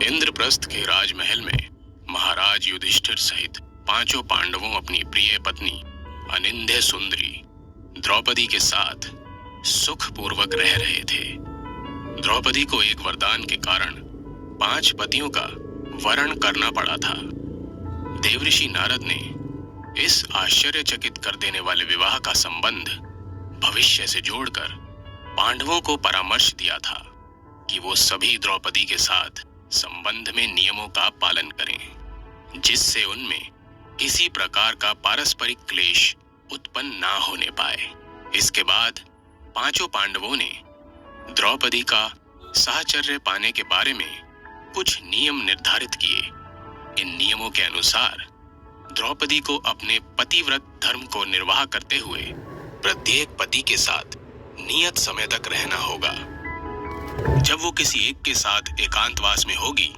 इंद्रप्रस्थ के राजमहल में महाराज युधिष्ठिर सहित पांचों पांडवों अपनी प्रिय पत्नी अनिंद्य सुंदरी द्रौपदी के साथ सुखपूर्वक रह रहे थे। द्रौपदी को एक वरदान के कारण 5 पतियों का वरण करना पड़ा था। देवऋषि नारद ने इस आश्चर्यचकित कर देने वाले विवाह का संबंध भविष्य से जोड़कर पांडवों को परामर्श दिया था कि वो सभी द्रौपदी के साथ संबंध में नियमों का पालन करें, जिससे उनमें किसी प्रकार का पारस्परिक क्लेश उत्पन्न ना होने पाए। इसके बाद पांचों पांडवों ने द्रौपदी का साहचर्य पाने के बारे में कुछ नियम निर्धारित किए। इन नियमों के अनुसार द्रौपदी को अपने पतिव्रत धर्म को निर्वाह करते हुए प्रत्येक पति के साथ नियत समय तक रहना होगा। जब वो किसी एक के साथ एकांतवास में होगी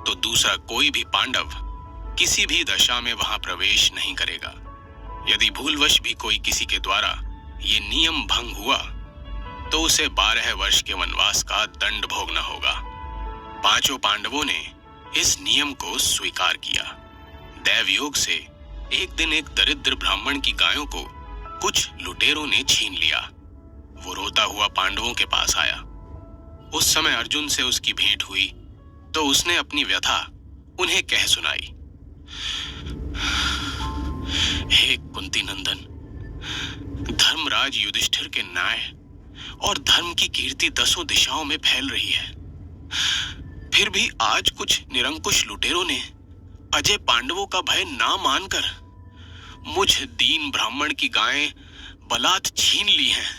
तो दूसरा कोई भी पांडव किसी भी दशा में वहां प्रवेश नहीं करेगा। यदि भूलवश भी कोई किसी के द्वारा ये नियम भंग हुआ तो उसे 12 वर्ष के वनवास का दंड भोगना होगा। पांचों पांडवों ने इस नियम को स्वीकार किया। दैवयोग से एक दिन एक दरिद्र ब्राह्मण की गायों को कुछ लुटेरों ने छीन लिया। वो रोता हुआ पांडवों के पास आया। उस समय अर्जुन से उसकी भेंट हुई तो उसने अपनी व्यथा उन्हें कह सुनाई। हे कुंती नंदन, धर्मराज युधिष्ठिर के न्याय और धर्म की कीर्ति 10 दिशाओं में फैल रही है। फिर भी आज कुछ निरंकुश लुटेरों ने अजय पांडवों का भय ना मानकर मुझ दीन ब्राह्मण की गायें बलात् छीन ली हैं।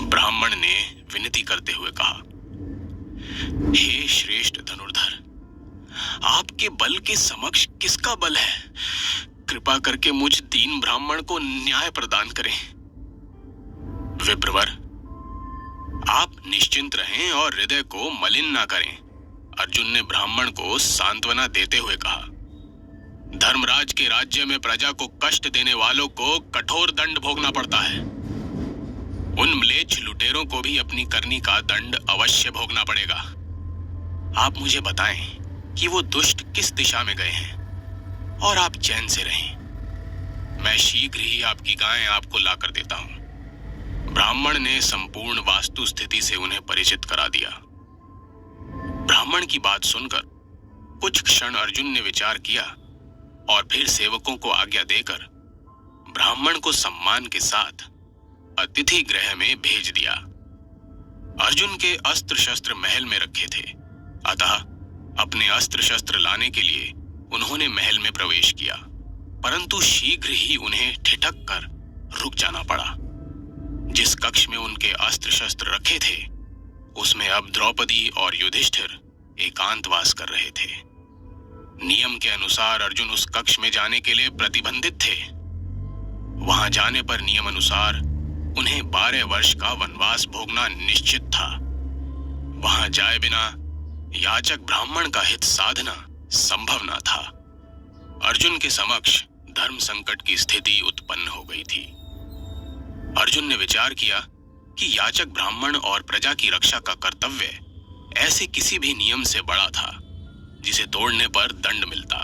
ब्राह्मण ने विनती करते हुए कहा, हे श्रेष्ठ धनुर्धर, आपके बल के समक्ष किसका बल है? कृपा करके मुझ दीन ब्राह्मण को न्याय प्रदान करें। विप्रवर, आप निश्चिंत रहें और हृदय को मलिन ना करें। अर्जुन ने ब्राह्मण को सांत्वना देते हुए कहा, धर्मराज के राज्य में प्रजा को कष्ट देने वालों को कठोर दंड भोगना पड़ता है। उन म्लेच्छ लुटेरों को भी अपनी करनी का दंड अवश्य भोगना पड़ेगा। आप मुझे बताएं कि वो दुष्ट किस दिशा में गए हैं और आप चैन से रहें। मैं शीघ्र ही आपकी गायें आपको लाकर देता हूं। ब्राह्मण ने संपूर्ण वास्तु स्थिति से उन्हें परिचित करा दिया। ब्राह्मण की बात सुनकर कुछ क्षण अर्जुन ने विचार किया और फिर सेवकों को आज्ञा देकर ब्राह्मण को सम्मान के साथ अतिथि गृह में भेज दिया। अर्जुन के अस्त्र शस्त्र महल में रखे थे, अतः अपने अस्त्र शस्त्र लाने के लिए उन्होंने महल में प्रवेश किया, परंतु शीघ्र ही उन्हें ठिठक कर रुक जाना पड़ा। जिस कक्ष में उनके अस्त्र शस्त्र रखे थे उसमें अब द्रौपदी और युधिष्ठिर एकांतवास कर रहे थे। नियम के अनुसार अर्जुन उस कक्ष में जाने के लिए प्रतिबंधित थे। वहां जाने पर नियम अनुसार उन्हें 12 वर्ष का वनवास भोगना निश्चित था। वहां जाए बिना याचक ब्राह्मण का हित साधना संभव न था। अर्जुन के समक्ष धर्म संकट की स्थिति उत्पन्न हो गई थी। अर्जुन ने विचार किया कि याचक ब्राह्मण और प्रजा की रक्षा का कर्तव्य ऐसे किसी भी नियम से बड़ा था जिसे तोड़ने पर दंड मिलता।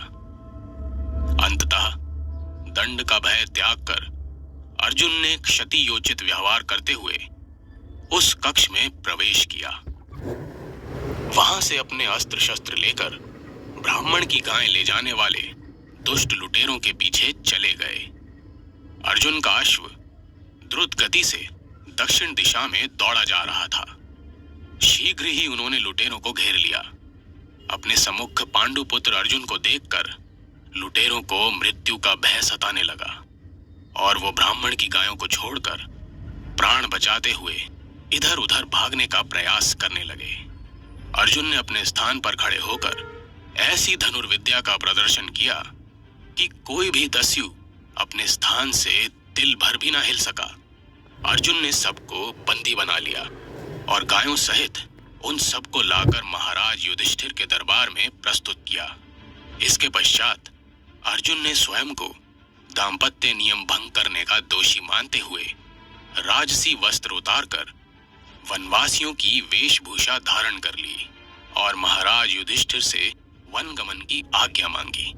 अंततः दंड का भय त्याग कर अर्जुन ने क्षति योचित व्यवहार करते हुए उस कक्ष में प्रवेश किया। वहां से अपने अस्त्र शस्त्र लेकर ब्राह्मण की गायें ले जाने वाले दुष्ट लुटेरों के पीछे चले गए। अर्जुन का अश्व द्रुत गति से दक्षिण दिशा में दौड़ा जा रहा था। शीघ्र ही उन्होंने लुटेरों को घेर लिया। अपने सम्मुख पांडुपुत्र अर्जुन को देखकर लुटेरों को मृत्यु का भय सताने लगा और वो ब्राह्मण की गायों को छोड़कर प्राण बचाते हुए इधर उधर भागने का प्रयास करने लगे। अर्जुन ने अपने स्थान पर खड़े होकर ऐसी धनुर्विद्या का प्रदर्शन किया कि कोई भी दस्यु अपने स्थान से तिल भर भी ना हिल सका। अर्जुन ने सबको बंदी बना लिया और गायों सहित उन सबको लाकर महाराज युधिष्ठिर के दरबार में प्रस्तुत किया। इसके पश्चात अर्जुन ने स्वयं को दाम्पत्य नियम भंग करने का दोषी मानते हुए राजसी वस्त्र उतारकर वनवासियों की वेशभूषा धारण कर ली। और महाराज युधिष्ठिर से वनगमन की आज्ञा मांगी।